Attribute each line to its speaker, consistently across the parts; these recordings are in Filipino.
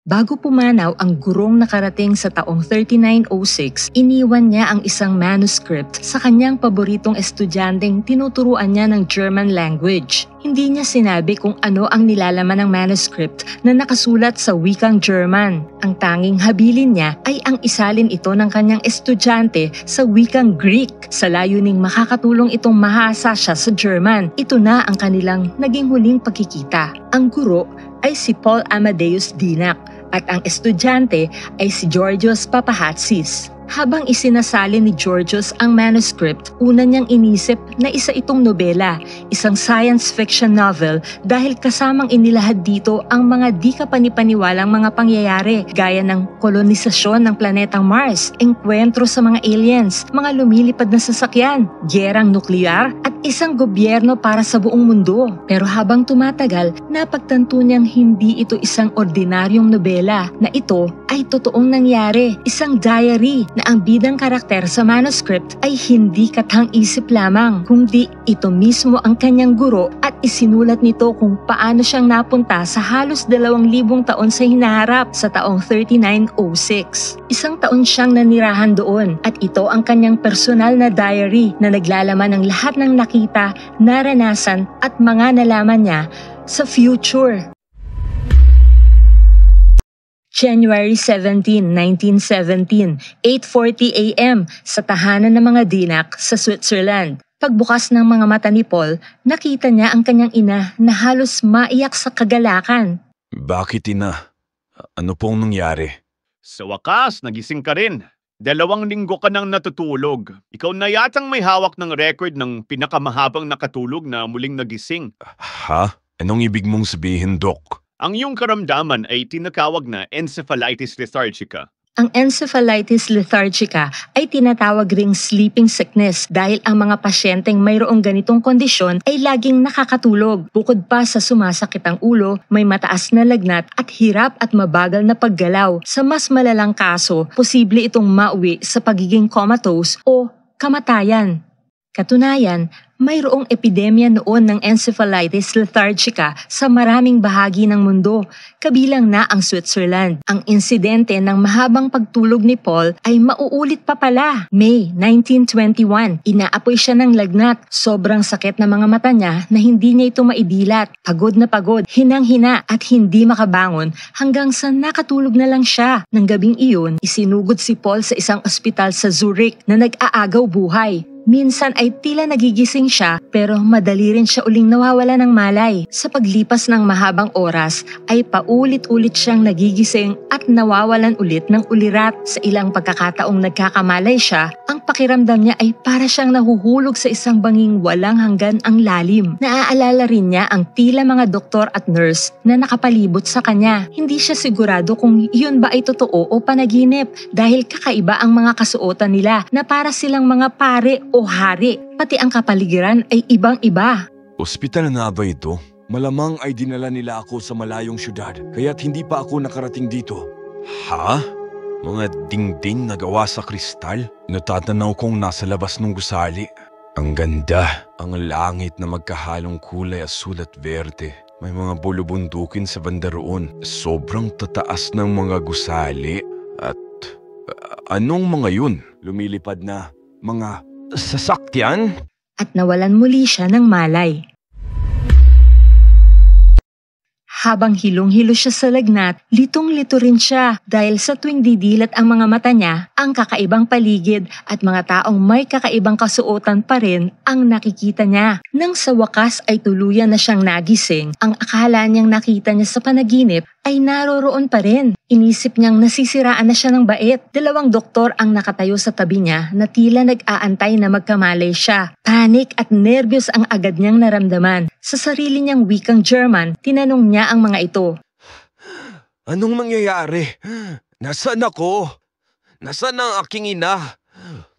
Speaker 1: Bago pumanaw ang gurong nakarating sa taong 3906, iniwan niya ang isang manuscript sa kanyang paboritong estudyanteng tinuturuan niya ng German language. Hindi niya sinabi kung ano ang nilalaman ng manuscript na nakasulat sa wikang German. Ang tanging habilin niya ay ang isalin ito ng kanyang estudyante sa wikang Greek sa layuning makakatulong itong mahasa siya sa German. Ito na ang kanilang naging huling pagkikita. Ang guro ay si Paul Amadeus Dinac at ang estudyante ay si Georgios Papahatsis. Habang isinasalin ni Georgios ang manuscript, una niyang inisip na isa itong nobela, isang science fiction novel dahil kasamang inilahad dito ang mga di kapanipaniwalang mga pangyayari gaya ng kolonisasyon ng planetang Mars, engkwentro sa mga aliens, mga lumilipad na sasakyan, gyerang nuklear at isang gobyerno para sa buong mundo. Pero habang tumatagal, napagtanto niyang hindi ito isang ordinaryong nobela, na ito ay totoong nangyari, isang diary na ang bidang karakter sa manuscript ay hindi kathang-isip lamang, kundi ito mismo ang kanyang guro at isinulat nito kung paano siyang napunta sa halos 2,000 taon sa hinaharap sa taong 3906. Isang taon siyang nanirahan doon at ito ang kanyang personal na diary na naglalaman ng lahat ng nakita, naranasan at mga nalaman niya sa future. January 17, 1917, 8:40 a.m. sa tahanan ng mga Dinac sa Switzerland. Pagbukas ng mga mata ni Paul, nakita niya ang kanyang ina na halos maiyak sa kagalakan.
Speaker 2: Bakit ina? Ano pong nangyari?
Speaker 3: Sa wakas, nagising ka rin. 2 linggo ka nang natutulog. Ikaw na yatang may hawak ng record ng pinakamahabang nakatulog na muling nagising.
Speaker 2: Ha? Anong ibig mong sabihin, Dok?
Speaker 3: Ang iyong karamdaman ay tinatawag na encephalitis lethargica.
Speaker 1: Ang encephalitis lethargica ay tinatawag ring sleeping sickness dahil ang mga pasyenteng mayroong ganitong kondisyon ay laging nakakatulog. Bukod pa sa sumasakit ang ulo, may mataas na lagnat at hirap at mabagal na paggalaw. Sa mas malalang kaso, posible itong mauwi sa pagiging comatose o kamatayan. Katunayan, mayroong epidemya noon ng encephalitis lethargica sa maraming bahagi ng mundo, kabilang na ang Switzerland. Ang insidente ng mahabang pagtulog ni Paul ay mauulit pa pala. May 1921, inaapoy siya ng lagnat. Sobrang sakit ng mga mata niya na hindi niya ito maidilat. Pagod na pagod, hinang-hina at hindi makabangon hanggang sa nakatulog na lang siya. Nang gabing iyon, isinugod si Paul sa isang ospital sa Zurich na nag-aagaw buhay. Minsan ay tila nagigising siya pero madali rin siya uling nawawala ng malay. Sa paglipas ng mahabang oras ay paulit-ulit siyang nagigising at nawawalan ulit ng ulirat. Sa ilang pagkakataong nagkakamalay siya, ang pakiramdam niya ay para siyang nahuhulog sa isang banging walang hanggan ang lalim. Naaalala rin niya ang tila mga doktor at nurse na nakapalibot sa kanya. Hindi siya sigurado kung iyon ba ay totoo o panaginip dahil kakaiba ang mga kasuotan nila na para silang mga pare o hari, pati ang kapaligiran ay ibang-iba.
Speaker 2: Ospital na ba ito? Malamang ay dinala nila ako sa malayong syudad, kaya't hindi pa ako nakarating dito. Ha? Mga dingding na gawa sa kristal? Natatanaw kong nasa labas ng gusali. Ang ganda, ang langit na magkahalong kulay asul at verde. May mga bulubundukin sa banda roon. Sobrang tataas ng mga gusali. At anong mga yun? Lumilipad na mga sasakyan?
Speaker 1: At nawalan muli siya ng malay. Habang hilong-hilo siya sa lagnat, litong-lito rin siya dahil sa tuwing didilat ang mga mata niya, ang kakaibang paligid at mga taong may kakaibang kasuotan pa rin ang nakikita niya. Nang sa wakas ay tuluyan na siyang nagising, ang akala niyang nakita niya sa panaginip ay naroroon pa rin. Inisip niyang nasisiraan na siya ng bait. 2 doktor ang nakatayo sa tabi niya na tila nag-aantay na magkamalay siya. Panik at nervyos ang agad niyang naramdaman. Sa sarili niyang wikang German, tinanong niya ang mga ito.
Speaker 2: Anong mangyayari? Nasaan ako? Nasaan ang aking ina?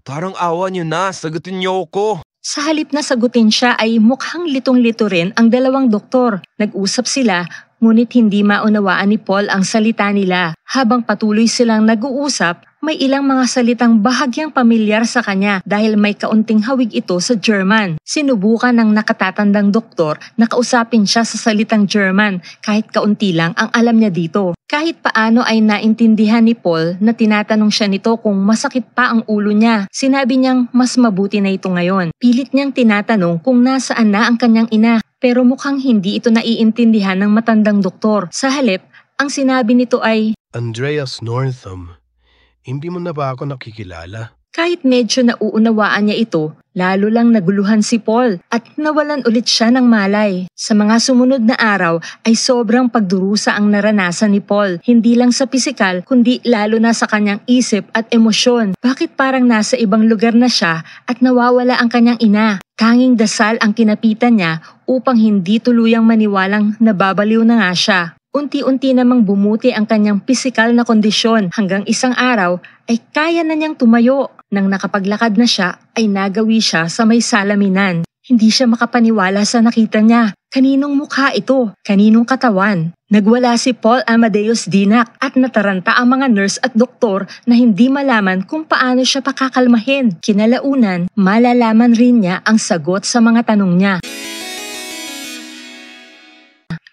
Speaker 2: Parang awa niyo na, sagutin niyo ako.
Speaker 1: Sa halip na sagutin siya ay mukhang litong-lito rin ang 2 doktor. Nag-usap sila Ngunit hindi maunawaan ni Paul ang salita nila. Habang patuloy silang nag-uusap, may ilang mga salitang bahagyang pamilyar sa kanya dahil may kaunting hawig ito sa German. Sinubukan ng nakatatandang doktor na kausapin siya sa salitang German kahit kaunti lang ang alam niya dito. Kahit paano ay naintindihan ni Paul na tinatanong siya nito kung masakit pa ang ulo niya. Sinabi niyang mas mabuti na ito ngayon. Pilit niyang tinatanong kung nasaan na ang kanyang ina. Pero mukhang hindi ito naiintindihan ng matandang doktor. Sa halip, ang sinabi nito ay,
Speaker 4: Andreas Northam, hindi mo na ba ako nakikilala?
Speaker 1: kahit medyo nauunawaan niya ito, lalo lang naguluhan si Paul at nawalan ulit siya ng malay. Sa mga sumunod na araw ay sobrang pagdurusa ang naranasan ni Paul. Hindi lang sa pisikal kundi lalo na sa kanyang isip at emosyon. Bakit parang nasa ibang lugar na siya at nawawala ang kanyang ina? Tanging dasal ang kinapitan niya upang hindi tuluyang maniwalang nababaliw na nga siya. Unti-unti namang bumuti ang kanyang pisikal na kondisyon hanggang isang araw ay kaya na niyang tumayo. Nang nakapaglakad na siya ay nagawi siya sa may salaminan. Hindi siya makapaniwala sa nakita niya. Kaninong mukha ito? Kaninong katawan? Nagwala si Paul Amadeus Dinak at nataranta ang mga nurse at doktor na hindi malaman kung paano siya pakakalmahin. Kinalaunan, malalaman rin niya ang sagot sa mga tanong niya.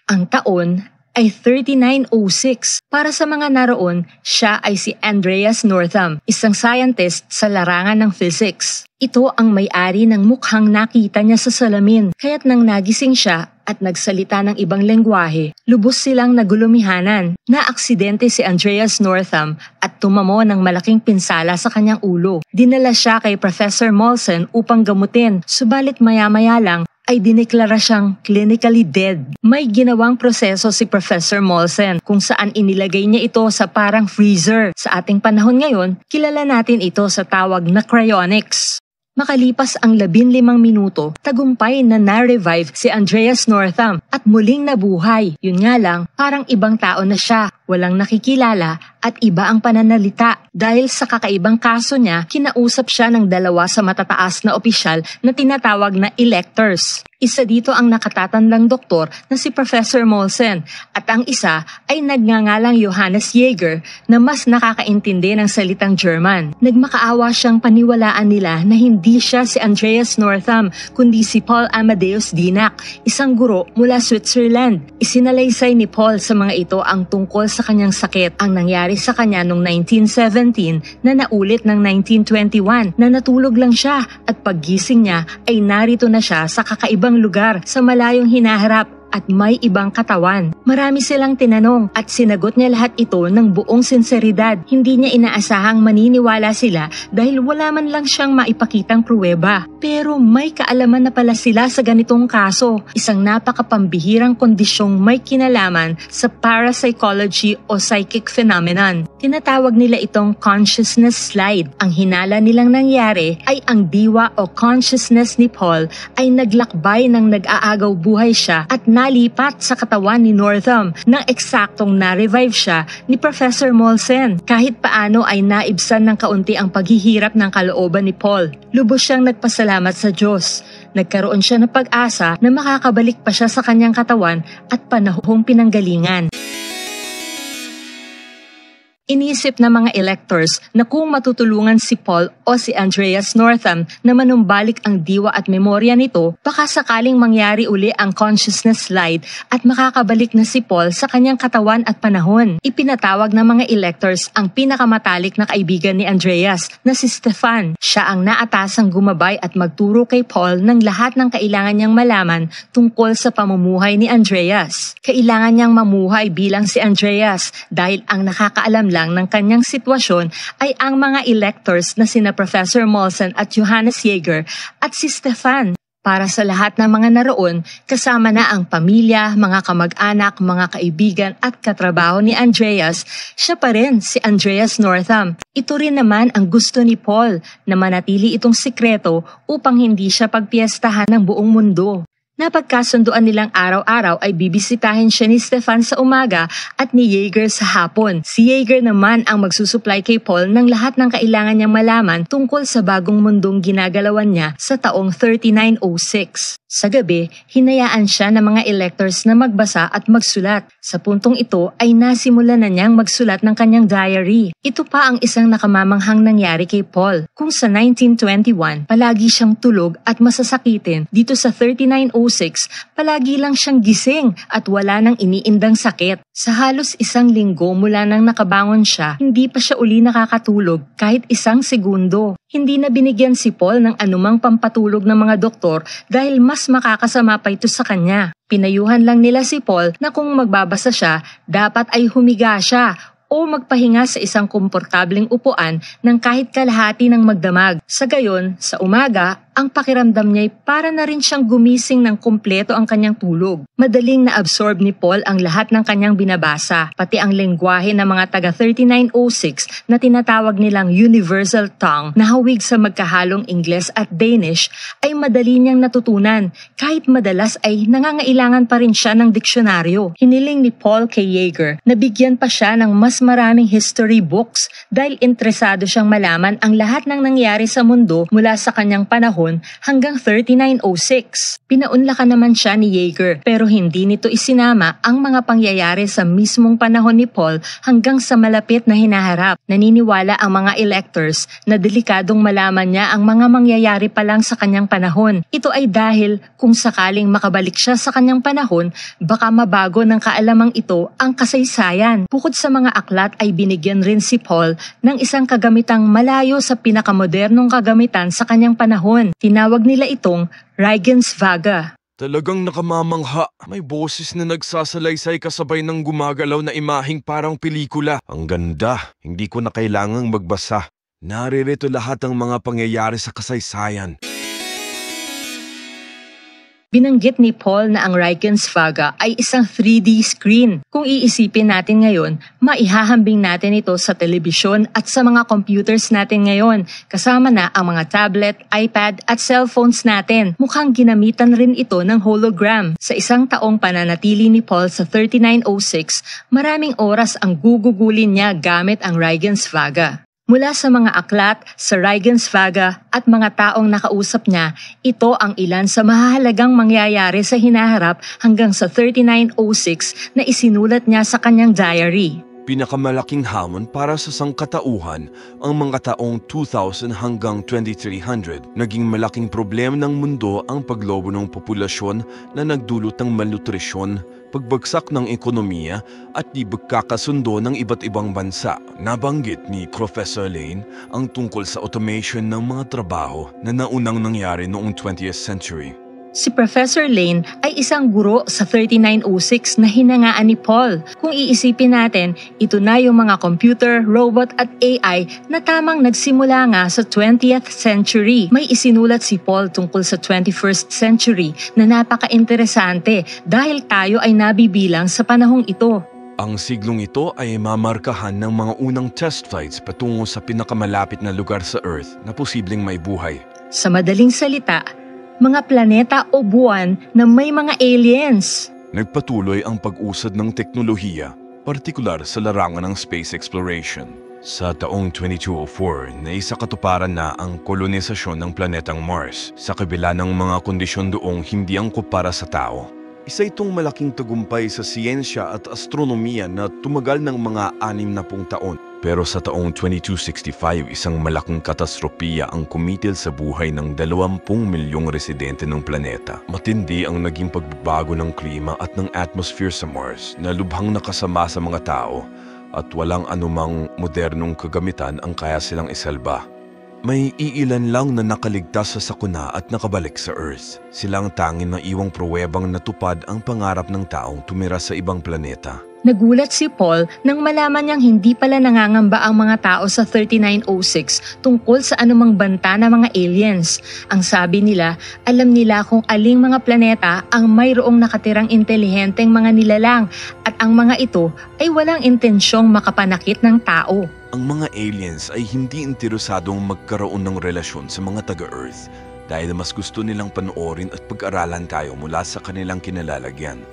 Speaker 1: Ang taon ay 3906. Para sa mga naroon, siya ay si Andreas Northam, isang scientist sa larangan ng physics. Ito ang may-ari ng mukhang nakita niya sa salamin, kaya't nang nagising siya at nagsalita ng ibang lengguwahe, lubos silang nagulumihanan. Naaksidente si Andreas Northam at tumamo ng malaking pinsala sa kanyang ulo. Dinala siya kay Professor Molson upang gamutin, subalit maya-maya lang ay dineklara siyang clinically dead. May ginawang proseso si Professor Molson kung saan inilagay niya ito sa parang freezer. Sa ating panahon ngayon, kilala natin ito sa tawag na cryonics. Makalipas ang 15 minuto, tagumpay na na-revive si Andreas Northam at muling nabuhay. Yun nga lang, parang ibang tao na siya. Walang nakikilala at iba ang pananalita. Dahil sa kakaibang kaso niya, kinausap siya ng 2 sa matataas na opisyal na tinatawag na electors. Isa dito ang nakatatandang doktor na si Professor Molson at ang isa ay nagngangalang Johannes Jaeger na mas nakakaintindi ng salitang German. Nagmakaawa siyang paniwalaan nila na hindi siya si Andreas Northam kundi si Paul Amadeus Dinak, isang guro mula Switzerland. Isinalaysay ni Paul sa mga ito ang tungkol sa kanyang sakit, ang nangyari sa kanya noong 1917 na naulit ng 1921 na natulog lang siya at paggising niya ay narito na siya sa kakaibang lugar sa malayong hinaharap at may ibang katawan. Marami silang tinanong at sinagot niya lahat ito ng buong sinseridad. Hindi niya inaasahang maniniwala sila dahil wala man lang siyang maipakitang pruweba. Pero may kaalaman na pala sila sa ganitong kaso, isang napakapambihirang kondisyong may kinalaman sa parapsychology o psychic phenomenon. Tinatawag nila itong consciousness slide. Ang hinala nilang nangyari ay ang diwa o consciousness ni Paul ay naglakbay ng nag-aagaw buhay siya at nalipat sa katawan ni Northam nang eksaktong na-revive siya ni Professor Molson. Kahit paano ay naibsan ng kaunti ang paghihirap ng kalooban ni Paul. Lubos siyang nagpasalamat sa Diyos. Nagkaroon siya ng pag-asa na makakabalik pa siya sa kanyang katawan at panahong pinanggalingan. Inisip ng mga electors na kung matutulungan si Paul o si Andreas Northam na manumbalik ang diwa at memorya nito, baka sakaling mangyari uli ang consciousness slide at makakabalik na si Paul sa kanyang katawan at panahon. Ipinatawag ng mga electors ang pinakamatalik na kaibigan ni Andreas na si Stefan. Siya ang naatasang gumabay at magturo kay Paul ng lahat ng kailangan niyang malaman tungkol sa pamumuhay ni Andreas. Kailangan niyang mamuhay bilang si Andreas dahil ang nakakaalam lang ng kanyang sitwasyon ay ang mga electors na sina Professor Molson at Johannes Jaeger at si Stefan. Para sa lahat ng mga naroon, kasama na ang pamilya, mga kamag-anak, mga kaibigan at katrabaho ni Andreas, siya pa rin si Andreas Northam. Ito rin naman ang gusto ni Paul na manatili itong sikreto upang hindi siya pagpiestahan ng buong mundo. Napagkasunduan nilang araw-araw ay bibisitahin siya ni Stefan sa umaga at ni Jaeger sa hapon. Si Jaeger naman ang magsusupply kay Paul ng lahat ng kailangan niyang malaman tungkol sa bagong mundong ginagalawan niya sa taong 3906. Sa gabi, hinayaan siya ng mga electors na magbasa at magsulat. Sa puntong ito ay nasimulan na niyang magsulat ng kanyang diary. Ito pa ang isang nakamamanghang nangyari kay Paul. Kung sa 1921, palagi siyang tulog at masasakitin, dito sa 3906, palagi lang siyang gising at wala nang iniindang sakit. Sa halos isang linggo mula nang nakabangon siya, hindi pa siya uli nakakatulog kahit isang segundo. Hindi na binigyan si Paul ng anumang pampatulog ng mga doktor dahil mas makakasama pa ito sa kanya. Pinayuhan lang nila si Paul na kung magbabasa siya, dapat ay humiga siya o magpahinga sa isang komportableng upuan ng kahit kalahati ng magdamag. Sa gayon, sa umaga, ang pakiramdam niya ay para na rin siyang gumising ng kumpleto ang kanyang tulog. Madaling na-absorb ni Paul ang lahat ng kanyang binabasa, pati ang lengguwahe ng mga taga 3906 na tinatawag nilang Universal Tongue na hawig sa magkahalong Ingles at Danish ay madali niyang natutunan, kahit madalas ay nangangailangan pa rin siya ng diksyonaryo. Hiniling ni Paul kay Yeager na bigyan pa siya ng mas maraming history books dahil interesado siyang malaman ang lahat ng nangyari sa mundo mula sa kanyang panahon hanggang 3906. Pinaunlakan naman siya ni Yeager pero hindi nito isinama ang mga pangyayari sa mismong panahon ni Paul hanggang sa malapit na hinaharap. Naniniwala ang mga electors na delikadong malaman niya ang mga mangyayari pa lang sa kanyang panahon. Ito ay dahil kung sakaling makabalik siya sa kanyang panahon, baka mabago ng kaalamang ito ang kasaysayan. Bukod sa mga aklat ay binigyan rin si Paul ng isang kagamitang malayo sa pinakamodernong kagamitan sa kanyang panahon. Tinawag nila itong Huygens Vaga.
Speaker 2: Talagang nakamamangha. May boses na nagsasalaysay kasabay ng gumagalaw na imaheng parang pelikula. Ang ganda. Hindi ko na kailangang magbasa. Naririto lahat ng mga pangyayari sa kasaysayan.
Speaker 1: Binanggit ni Paul na ang Huygens Vaga ay isang 3D screen. Kung iisipin natin ngayon, maihahambing natin ito sa telebisyon at sa mga computers natin ngayon, kasama na ang mga tablet, iPad at cellphones natin. Mukhang ginamitan rin ito ng hologram. Sa isang taong pananatili ni Paul sa 3906, maraming oras ang gugugulin niya gamit ang Huygens Vaga. Mula sa mga aklat, sa Huygens Vaga at mga taong nakausap niya, ito ang ilan sa mahahalagang mangyayari sa hinaharap hanggang sa 3906 na isinulat niya sa kanyang diary.
Speaker 2: Pinakamalaking hamon para sa sangkatauhan ang mga taong 2000 hanggang 2300. Naging malaking problema ng mundo ang paglobo ng populasyon na nagdulot ng malnutrisyon, pagbagsak ng ekonomiya at di pagkakasundo ng iba't ibang bansa. Nabanggit ni Professor Lane ang tungkol sa automation ng mga trabaho na naunang nangyari noong 20th century.
Speaker 1: Si Professor Lane ay isang guro sa 3906 na hinangaan ni Paul. Kung iisipin natin, ito na yung mga computer, robot at AI na tamang nagsimula nga sa 20th century. May isinulat si Paul tungkol sa 21st century na napaka-interesante dahil tayo ay nabibilang sa panahong ito.
Speaker 2: Ang siglong ito ay mamarkahan ng mga unang test flights patungo sa pinakamalapit na lugar sa Earth na posibleng may buhay.
Speaker 1: Sa madaling salita, mga planeta o buwan na may mga aliens.
Speaker 2: Nagpatuloy ang pag-usad ng teknolohiya, partikular sa larangan ng space exploration. Sa taong 2204, naisakatuparan na ang kolonisasyon ng planetang Mars sa kabila ng mga kondisyon doong hindi angkop para sa tao. Isa itong malaking tagumpay sa siyensya at astronomiya na tumagal ng mga 60 taon. Pero sa taong 2265, isang malaking katastropiya ang kumitil sa buhay ng 20 milyong residente ng planeta. Matindi ang naging pagbabago ng klima at ng atmosphere sa Mars na lubhang nakasama sa mga tao at walang anumang modernong kagamitan ang kaya silang isalba. May iilan lang na nakaligtas sa sakuna at nakabalik sa Earth. Silang tanging na iwang pruwebang natupad ang pangarap ng taong tumira sa ibang planeta.
Speaker 1: Nagulat si Paul nang malaman niyang hindi pala nangangamba ang mga tao sa 3906 tungkol sa anumang banta ng mga aliens. Ang sabi nila, alam nila kung aling mga planeta ang mayroong nakatirang intelihenteng mga nilalang at ang mga ito ay walang intensyong makapanakit ng tao.
Speaker 2: Ang mga aliens ay hindi interesadong magkaroon ng relasyon sa mga taga-Earth dahil mas gusto nilang panoorin at pag-aralan tayo mula sa kanilang kinalalagyan.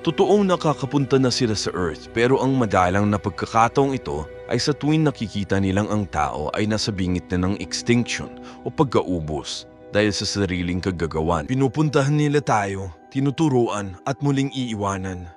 Speaker 2: Totoong nakakapunta na sila sa Earth pero ang madalang na pagkakataong ito ay sa tuwing nakikita nilang ang tao ay nasa bingit na ng extinction o pagkaubos. dahil sa sariling kagagawan. Pinupuntahan nila tayo, tinuturuan at muling iiwanan.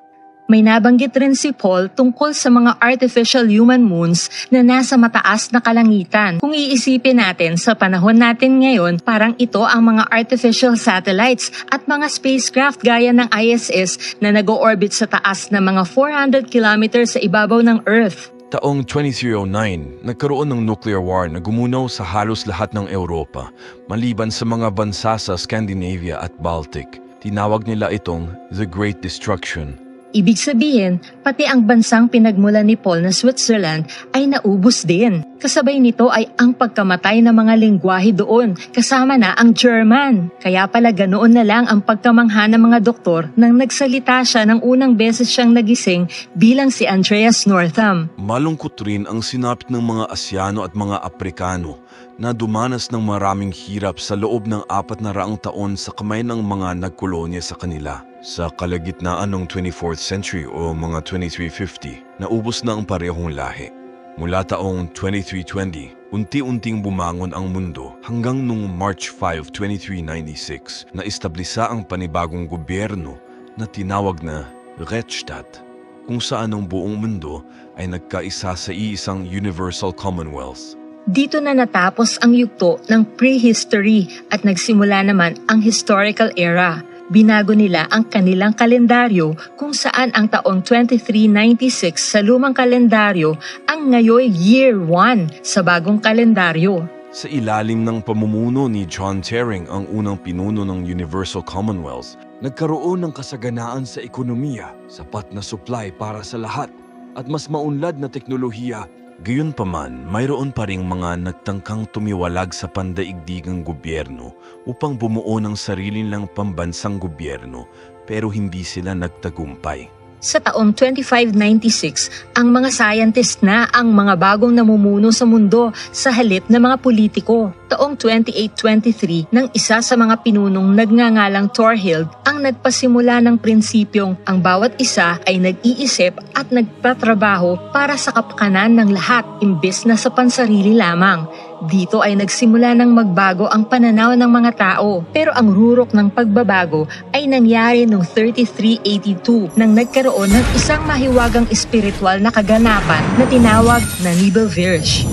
Speaker 1: May nabanggit rin si Paul tungkol sa mga artificial human moons na nasa mataas na kalangitan. Kung iisipin natin sa panahon natin ngayon, parang ito ang mga artificial satellites at mga spacecraft gaya ng ISS na nag-orbit sa taas na mga 400 kilometers sa ibabaw ng Earth.
Speaker 2: Taong 2309, nagkaroon ng nuclear war na gumunaw sa halos lahat ng Europa, maliban sa mga bansa sa Scandinavia at Baltic. Tinawag nila itong The Great Destruction.
Speaker 1: Ibig sabihin, pati ang bansang pinagmulan ni Paul na Switzerland ay naubos din. Kasabay nito ay ang pagkamatay ng mga lengguwahe doon, kasama na ang German. Kaya pala ganoon na lang ang pagkamangha ng mga doktor nang nagsalita siya ng unang beses siyang nagising bilang si Andreas Northam.
Speaker 2: Malungkot rin ang sinapit ng mga Asyano at mga Aprikano na dumanas ng maraming hirap sa loob ng 400 taon sa kamay ng mga nagkolonya sa kanila. Sa kalagitnaan ng 24th century o mga 2350, naubos na ang parehong lahi. Mula taong 2320, unti-unting bumangon ang mundo hanggang noong March 5, 2396 na establisa ang panibagong gobyerno na tinawag na Rechtsstaat, kung saan ang buong mundo ay nagkaisa sa iisang Universal Commonwealth.
Speaker 1: Dito na natapos ang yugto ng prehistory at nagsimula naman ang historical era. Binago nila ang kanilang kalendaryo kung saan ang taong 2396 sa lumang kalendaryo ang ngayon year 1 sa bagong kalendaryo.
Speaker 2: Sa ilalim ng pamumuno ni John Tering, ang unang pinuno ng Universal Commonwealth, nagkaroon ng kasaganaan sa ekonomiya, sapat na supply para sa lahat, at mas maunlad na teknolohiya. Gayunpaman, mayroon pa ring mga nagtangkang tumiwalag sa pandaigdigang gobyerno upang bumuo ng sarili nilang pambansang gobyerno, pero hindi sila nagtagumpay.
Speaker 1: Sa taong 2596, ang mga scientist na ang mga bagong namumuno sa mundo sa halip ng mga politiko. Taong 2823, nang isa sa mga pinunong nagngangalang Thorhild ang nagpasimula ng prinsipyong ang bawat isa ay nag-iisip at nagpatrabaho para sa kapakanan ng lahat imbes na sa pansarili lamang. Dito ay nagsimula ng magbago ang pananaw ng mga tao, pero ang rurok ng pagbabago ay nangyari noong 3382 nang nagkaroon ng isang mahiwagang espiritual na kaganapan na tinawag na Nibelvirge.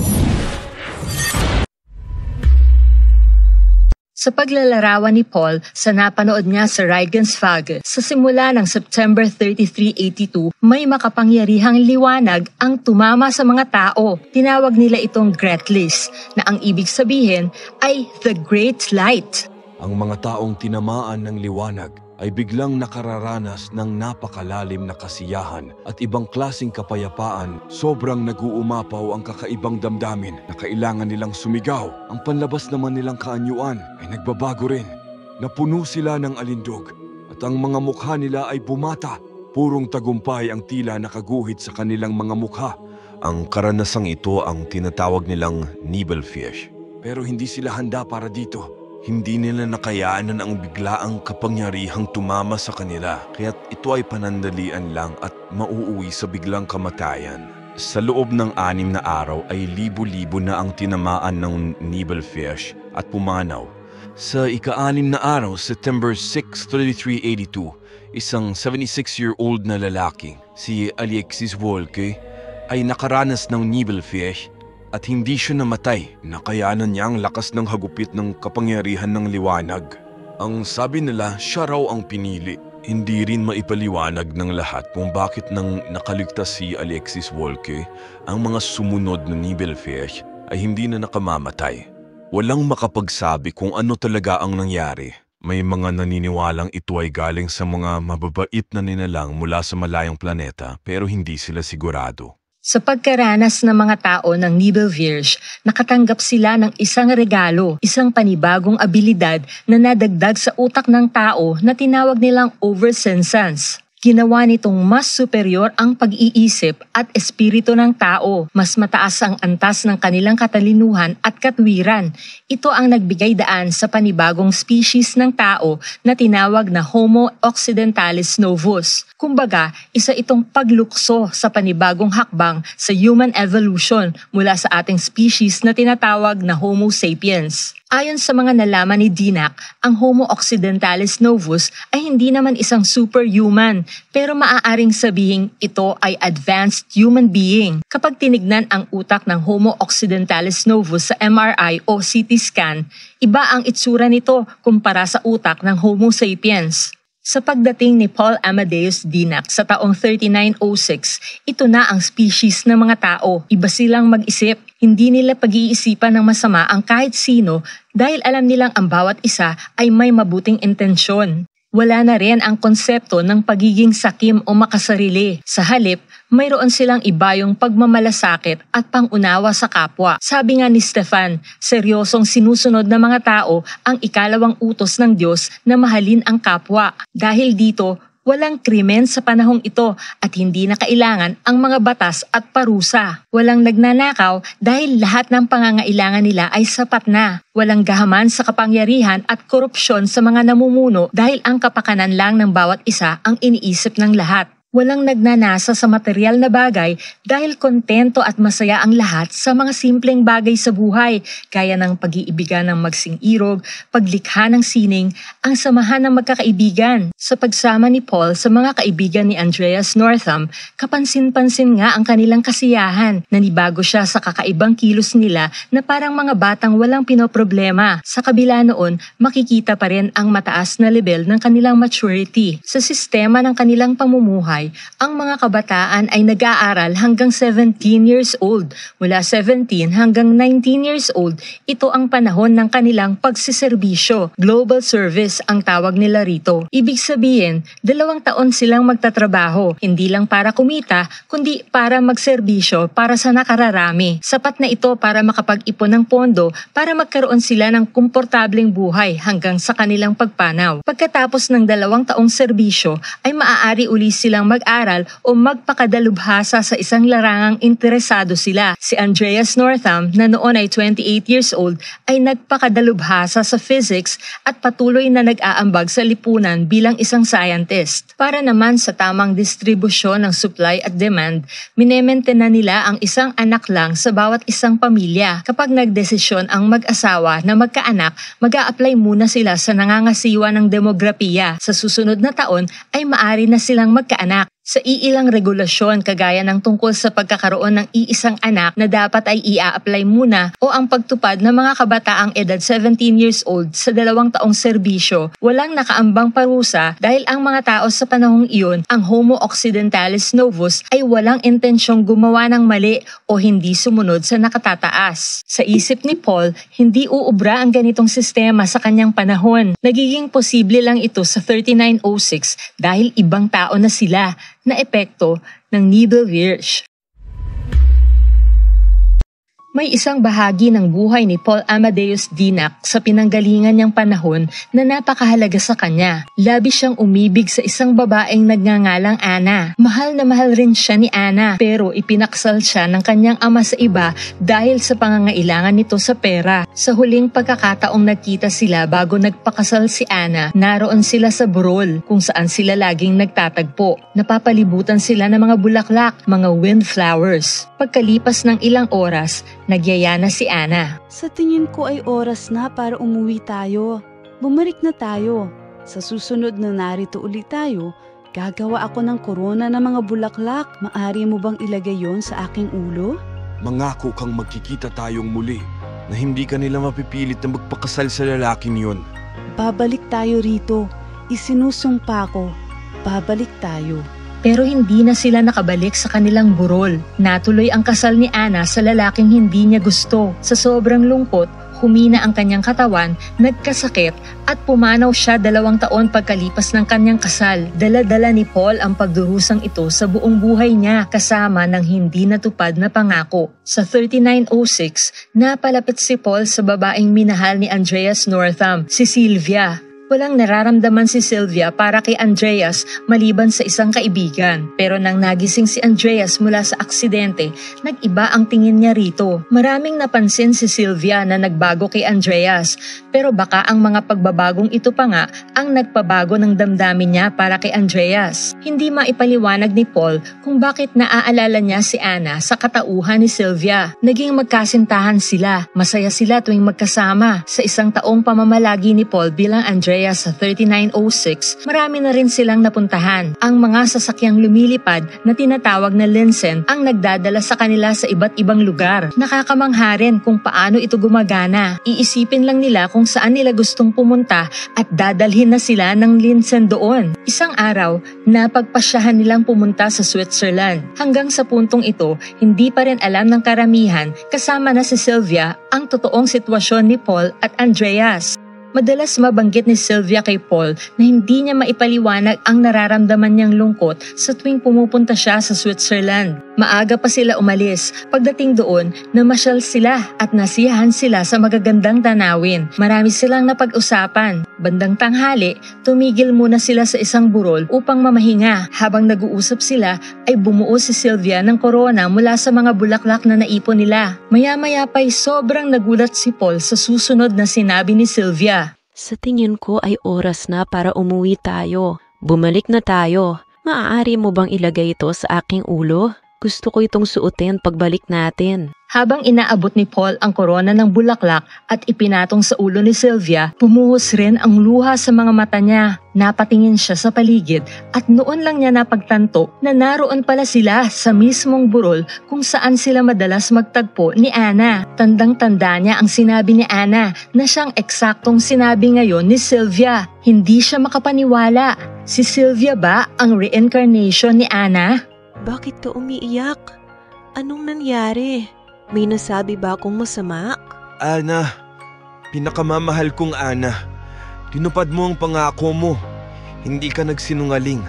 Speaker 1: Sa paglalarawan ni Paul sa napanood niya sa Regensfage sa simula ng September 3382, may makapangyarihang liwanag ang tumama sa mga tao. Tinawag nila itong Gretlis, na ang ibig sabihin ay The Great Light.
Speaker 2: Ang mga taong tinamaan ng liwanag ay biglang nakararanas ng napakalalim na kasiyahan at ibang klaseng kapayapaan. Sobrang nag-uumapaw ang kakaibang damdamin na kailangan nilang sumigaw. Ang panlabas naman nilang kaanyuan ay nagbabago rin. Napuno sila ng alindog at ang mga mukha nila ay bumata. Purong tagumpay ang tila nakaguhit sa kanilang mga mukha. Ang karanasang ito ang tinatawag nilang Nibelvirge. Pero hindi sila handa para dito. Hindi nila nakayaanan ang biglaang kapangyarihang tumama sa kanila, kaya't ito ay panandalian lang at mauuwi sa biglang kamatayan. Sa loob ng 6 na araw ay libo-libo na ang tinamaan ng Nibelvirge at pumanaw. Sa ika-6 na araw, September 6, 3382, isang 76-year-old na lalaki, si Alexis Volke, ay nakaranas ng Nibelvirge at hindi siya namatay. Nakayanan niya ang lakas ng hagupit ng kapangyarihan ng liwanag. Ang sabi nila, siya raw ang pinili. Hindi rin maipaliwanag ng lahat kung bakit nang nakaligtas si Alexis Volke, ang mga sumunod na Nibelvirge ay hindi na nakamamatay. Walang makapagsabi kung ano talaga ang nangyari. May mga naniniwalang ito ay galing sa mga mababait na nilalang mula sa malayong planeta, pero hindi sila sigurado.
Speaker 1: Sa pagkaranas ng mga tao ng Nibelvirge, nakatanggap sila ng isang regalo, isang panibagong abilidad na nadagdag sa utak ng tao na tinawag nilang oversensance. Ginawa nitong mas superior ang pag-iisip at espiritu ng tao. Mas mataas ang antas ng kanilang katalinuhan at katwiran. Ito ang nagbigay daan sa panibagong species ng tao na tinawag na Homo occidentalis novus. Kumbaga, isa itong paglukso sa panibagong hakbang sa human evolution mula sa ating species na tinatawag na Homo sapiens. Ayon sa mga nalaman ni Dinac, ang Homo occidentalis novus ay hindi naman isang superhuman, pero maaaring sabihing ito ay advanced human being. Kapag tinignan ang utak ng Homo occidentalis novus sa MRI o CT scan, iba ang itsura nito kumpara sa utak ng Homo sapiens. Sa pagdating ni Paul Amadeus Dinac sa taong 3906, ito na ang species ng mga tao. Iba silang mag-isip. Hindi nila pag-iisipan ng masama ang kahit sino dahil alam nilang ang bawat isa ay may mabuting intensyon. Wala na rin ang konsepto ng pagiging sakim o makasarili. Sa halip, mayroon silang iba yung pagmamalasakit at pangunawa sa kapwa. Sabi nga ni Stefan, seryosong sinusunod ng mga tao ang ikalawang utos ng Diyos na mahalin ang kapwa. Dahil dito, walang krimen sa panahong ito at hindi na kailangan ang mga batas at parusa. Walang nagnanakaw dahil lahat ng pangangailangan nila ay sapat na. Walang gahaman sa kapangyarihan at korupsyon sa mga namumuno dahil ang kapakanan lang ng bawat isa ang iniisip ng lahat. Walang nagnanasa sa material na bagay dahil kontento at masaya ang lahat sa mga simpleng bagay sa buhay, gaya ng pag-iibigan ng magsing-irog, paglikha ng sining, ang samahan ng magkakaibigan. Sa pagsama ni Paul sa mga kaibigan ni Andreas Northam, kapansin-pansin nga ang kanilang kasiyahan. Nanibago siya sa kakaibang kilos nila na parang mga batang walang pinoproblema. Sa kabila noon, makikita pa rin ang mataas na level ng kanilang maturity. Sa sistema ng kanilang pamumuhay, ang mga kabataan ay nag-aaral hanggang 17 years old. Mula 17 hanggang 19 years old, ito ang panahon ng kanilang pagsiserbisyo. Global service ang tawag nila rito. Ibig sabihin, 2 taon silang magtatrabaho, hindi lang para kumita, kundi para magserbisyo para sa nakararami. Sapat na ito para makapag-ipon ng pondo para magkaroon sila ng komportableng buhay hanggang sa kanilang pagpanaw. Pagkatapos ng 2 taong serbisyo, ay maaari uli silang mag-aral o magpakadalubhasa sa isang larangang interesado sila. Si Andreas Northam, na noon ay 28 years old, ay nagpakadalubhasa sa physics at patuloy na nag-aambag sa lipunan bilang isang scientist. Para naman sa tamang distribusyon ng supply at demand, minemente na nila ang isang anak lang sa bawat isang pamilya. Kapag nagdesisyon ang mag-asawa na magkaanak, mag-a-apply muna sila sa nangangasiwa ng demografiya. Sa susunod na taon ay maaari na silang magkaanak. Sa iilang regulasyon kagaya ng tungkol sa pagkakaroon ng iisang anak na dapat ay i-a-apply muna o ang pagtupad ng mga kabataang edad 17 years old sa 2 taong serbisyo, walang nakaambang parusa dahil ang mga tao sa panahong iyon, ang Homo occidentalis novus, ay walang intensyong gumawa ng mali o hindi sumunod sa nakatataas. Sa isip ni Paul, hindi uubra ang ganitong sistema sa kanyang panahon. Nagiging posible lang ito sa 3906 dahil ibang tao na sila, na epekto ng Nebelwirch. May isang bahagi ng buhay ni Paul Amadeus Dinac sa pinanggalingan niyang panahon na napakahalaga sa kanya. Labis siyang umibig sa isang babaeng nagngangalang Anna. Mahal na mahal rin siya ni Anna, pero ipinaksal siya ng kanyang ama sa iba dahil sa pangangailangan nito sa pera. Sa huling pagkakataong nagkita sila bago nagpakasal si Anna, naroon sila sa burol kung saan sila laging nagtatagpo. Napapalibutan sila ng mga bulaklak, mga windflowers. Pagkalipas ng ilang oras, nagyaya na si Anna.
Speaker 5: Sa tingin ko ay oras na para umuwi tayo. Bumalik na tayo. Sa susunod na narito ulit tayo, gagawa ako ng korona ng mga bulaklak. Maari mo bang ilagay yon sa aking ulo?
Speaker 2: Mangako kang magkikita tayong muli na hindi ka nila mapipilit na magpakasal sa lalaking yun.
Speaker 5: Babalik tayo rito. Isinusumpa ko. Babalik tayo.
Speaker 1: Pero hindi na sila nakabalik sa kanilang burol. Natuloy ang kasal ni Anna sa lalaking hindi niya gusto. Sa sobrang lungkot, humina ang kanyang katawan, nagkasakit at pumanaw siya 2 taon pagkalipas ng kanyang kasal. Dala-dala ni Paul ang pagdurusang ito sa buong buhay niya kasama ng hindi natupad na pangako. Sa 3906, napalapit si Paul sa babaeng minahal ni Andreas Northam, si Sylvia. Walang nararamdaman si Sylvia para kay Andreas maliban sa isang kaibigan. Pero nang nagising si Andreas mula sa aksidente, nag-iba ang tingin niya rito. Maraming napansin si Sylvia na nagbago kay Andreas, pero baka ang mga pagbabagong ito pa nga ang nagpabago ng damdamin niya para kay Andreas. Hindi maipaliwanag ni Paul kung bakit naaalala niya si Anna sa katauhan ni Sylvia. Naging magkasintahan sila. Masaya sila tuwing magkasama. Sa isang taong pamamalagi ni Paul bilang Andreas sa 3906, marami na rin silang napuntahan. Ang mga sasakyang lumilipad na tinatawag na Linsen ang nagdadala sa kanila sa iba't ibang lugar. Nakakamangha rin kung paano ito gumagana. Iisipin lang nila kung saan nila gustong pumunta at dadalhin na sila ng Linsen doon. Isang araw, napagpasyahan nilang pumunta sa Switzerland. Hanggang sa puntong ito, hindi pa rin alam ng karamihan kasama na si Sylvia ang totoong sitwasyon ni Paul at Andreas. Madalas mabanggit ni Sylvia kay Paul na hindi niya maipaliwanag ang nararamdaman niyang lungkot sa tuwing pumupunta siya sa Switzerland. Maaga pa sila umalis. Pagdating doon, namasyal sila at nasiyahan sila sa magagandang tanawin. Marami silang napag-usapan. Bandang tanghali, tumigil muna sila sa isang burol upang mamahinga. Habang nag-uusap sila, ay bumuo si Sylvia ng korona mula sa mga bulaklak na naipon nila. Maya-maya pa'y sobrang nagulat si Paul sa susunod na sinabi ni Sylvia.
Speaker 6: Sa tingin ko ay oras na para umuwi tayo. Bumalik na tayo. Maaari mo bang ilagay ito sa aking ulo? Gusto ko itong suotin pagbalik natin.
Speaker 1: Habang inaabot ni Paul ang korona ng bulaklak at ipinatong sa ulo ni Sylvia, bumuhos rin ang luha sa mga mata niya. Napatingin siya sa paligid at noon lang niya napagtanto na naroon pala sila sa mismong burol kung saan sila madalas magtagpo ni Anna. Tandang-tanda niya ang sinabi ni Anna na siyang eksaktong sinabi ngayon ni Sylvia. Hindi siya makapaniwala. Si Sylvia ba ang reincarnation ni Anna?
Speaker 6: Bakit ka umiiyak? Anong nangyari? May nasabi ba akong masama?
Speaker 2: Ana, pinakamamahal kong Ana. Tinupad mo ang pangako mo. Hindi ka nagsinungaling.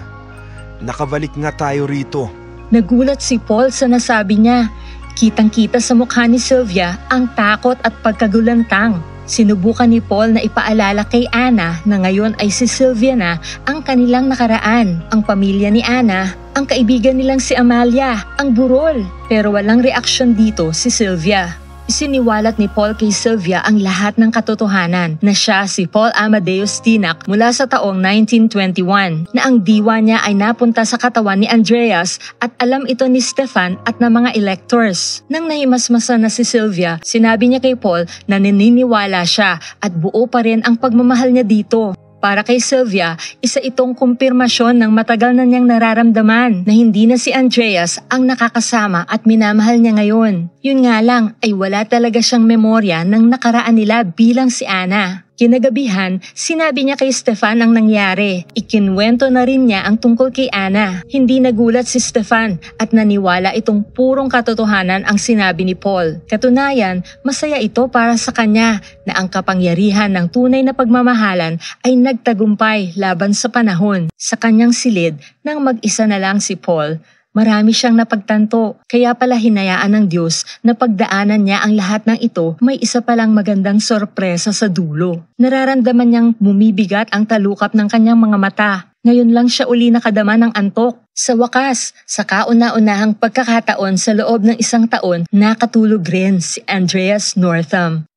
Speaker 2: Nakabalik nga tayo rito.
Speaker 1: Nagulat si Paul sa nasabi niya. Kitang-kita sa mukha ni Sylvia ang takot at pagkagulantang. Sinubukan ni Paul na ipaalala kay Anna na ngayon ay si Sylvia na ang kanilang nakaraan. Ang pamilya ni Anna, ang kaibigan nilang si Amalia, ang burol. Pero walang reaksyon dito si Sylvia. Isiniwalat ni Paul kay Sylvia ang lahat ng katotohanan na siya si Paul Amadeus Dinac mula sa taong 1921 na ang diwa niya ay napunta sa katawan ni Andreas at alam ito ni Stefan at ng mga electors. Nang nahimasmasan na si Sylvia, sinabi niya kay Paul na naniniwala siya at buo pa rin ang pagmamahal niya dito. Para kay Sylvia, isa itong kumpirmasyon ng matagal na niyang nararamdaman na hindi na si Andreas ang nakakasama at minamahal niya ngayon. Yun nga lang ay wala talaga siyang memorya ng nakaraan nila bilang si Anna. Kinagabihan, sinabi niya kay Stefan ang nangyari. Ikinwento na rin niya ang tungkol kay Anna. Hindi nagulat si Stefan at naniwala itong purong katotohanan ang sinabi ni Paul. Katunayan, masaya ito para sa kanya na ang kapangyarihan ng tunay na pagmamahalan ay nagtagumpay laban sa panahon. Sa kanyang silid, nang mag-isa na lang si Paul, marami siyang napagtanto, kaya pala hinayaan ng Diyos na pagdaanan niya ang lahat ng ito, may isa palang magandang sorpresa sa dulo. Nararamdaman niyang bumibigat ang talukap ng kanyang mga mata. Ngayon lang siya uli nakadama ng antok. Sa wakas, sa kauna-unahang pagkakataon sa loob ng isang taon, nakatulog rin si Andreas Northam.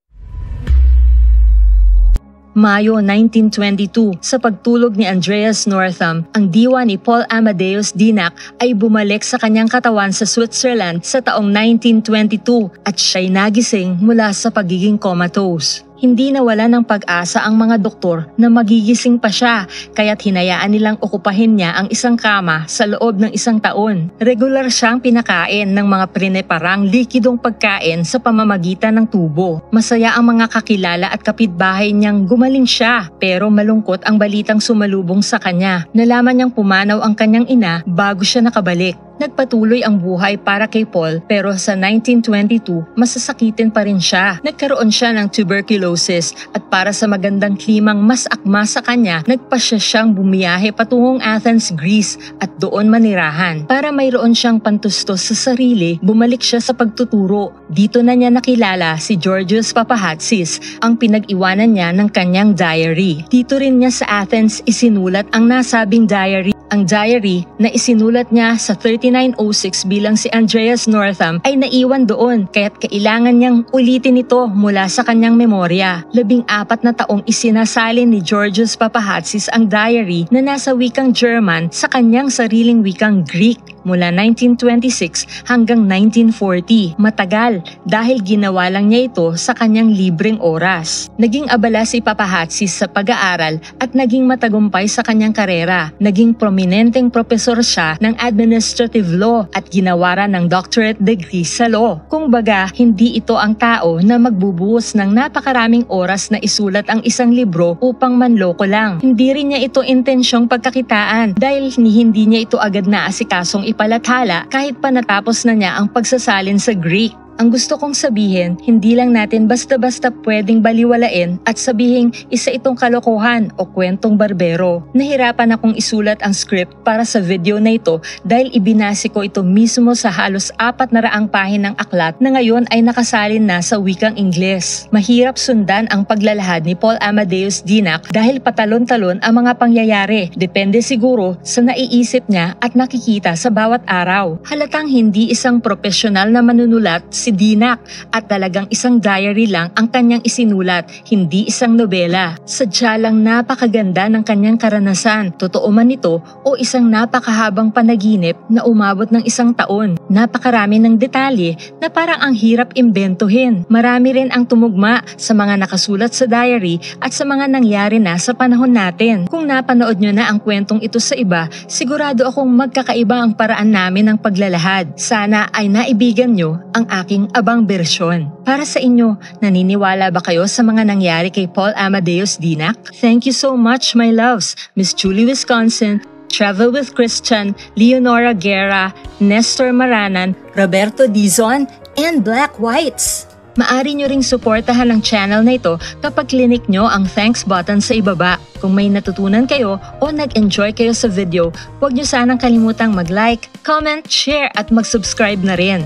Speaker 1: Mayo 1922, sa pagtulog ni Andreas Northam, ang diwa ni Paul Amadeus Dinac ay bumalik sa kanyang katawan sa Switzerland sa taong 1922 at siya'y nagising mula sa pagiging comatose. Hindi nawala ng pag-asa ang mga doktor na magigising pa siya, kaya't hinayaan nilang okupahin niya ang isang kama sa loob ng isang taon. Regular siyang pinakain ng mga preneparang likidong pagkain sa pamamagitan ng tubo. Masaya ang mga kakilala at kapitbahay niyang gumaling siya, pero malungkot ang balitang sumalubong sa kanya. Nalaman niyang pumanaw ang kanyang ina bago siya nakabalik. Nagpatuloy ang buhay para kay Paul pero sa 1922, masasakitin pa rin siya. Nagkaroon siya ng tuberculosis at para sa magandang klimang mas akma sa kanya, nagpasya siyang bumiyahe patungong Athens, Greece at doon manirahan. Para mayroon siyang pantustos sa sarili, bumalik siya sa pagtuturo. Dito na niya nakilala si Georgios Papahatsis, ang pinag-iwanan niya ng kanyang diary. Dito rin niya sa Athens isinulat ang nasabing diary. Ang diary na isinulat niya sa 3906 bilang si Andreas Northam ay naiwan doon kaya't kailangan niyang ulitin ito mula sa kanyang memorya. 14 na taong isinasalin ni Georgios Papahatsis ang diary na nasa wikang German sa kanyang sariling wikang Greek mula 1926 hanggang 1940. Matagal dahil ginawa lang niya ito sa kanyang libreng oras. Naging abala si Papahatsis sa pag-aaral at naging matagumpay sa kanyang karera. Naging prominenteng propesor siya ng administrative law at ginawaran ng doctorate degree sa law. Kung baga, hindi ito ang tao na magbubuhos ng napakaraming oras na isulat ang isang libro upang manloko lang. Hindi rin niya ito intensyong pagkakitaan dahil hindi niya ito agad na asikasong ipalathala kahit pa natapos na niya ang pagsasalin sa Greek. Ang gusto kong sabihin, hindi lang natin basta-basta pwedeng baliwalain at sabihing isa itong kalokohan o kwentong barbero. Nahirapan akong isulat ang script para sa video na ito dahil ibinase ko ito mismo sa halos 400 pahinang aklat na ngayon ay nakasalin na sa wikang Ingles. Mahirap sundan ang paglalahad ni Paul Amadeus Dinac dahil patalon-talon ang mga pangyayari. Depende siguro sa naiisip niya at nakikita sa bawat araw. Halatang hindi isang profesional na manunulat si Dinac at talagang isang diary lang ang kanyang isinulat, hindi isang nobela. Sadya lang napakaganda ng kanyang karanasan, totoo man ito o isang napakahabang panaginip na umabot ng 1 taon. Napakarami ng detalye na parang ang hirap imbentuhin. Marami rin ang tumugma sa mga nakasulat sa diary at sa mga nangyari na sa panahon natin. Kung napanood nyo na ang kwentong ito sa iba, sigurado akong magkakaiba ang paraan namin ng paglalahad. Sana ay naibigan nyo ang aking abang bersyon. Para sa inyo, naniniwala ba kayo sa mga nangyari kay Paul Amadeus Dinac? Thank you so much, my loves. Miss Julie Wisconsin, Travel with Christian, Leonora Guerra, Nestor Maranan, Roberto Dizon, and Black Whites. Maari nyo ring suportahan ang channel na ito kapag clinic nyo ang thanks button sa ibaba. Kung may natutunan kayo o nag-enjoy kayo sa video, huwag nyo sanang kalimutang mag-like, comment, share at mag-subscribe na rin.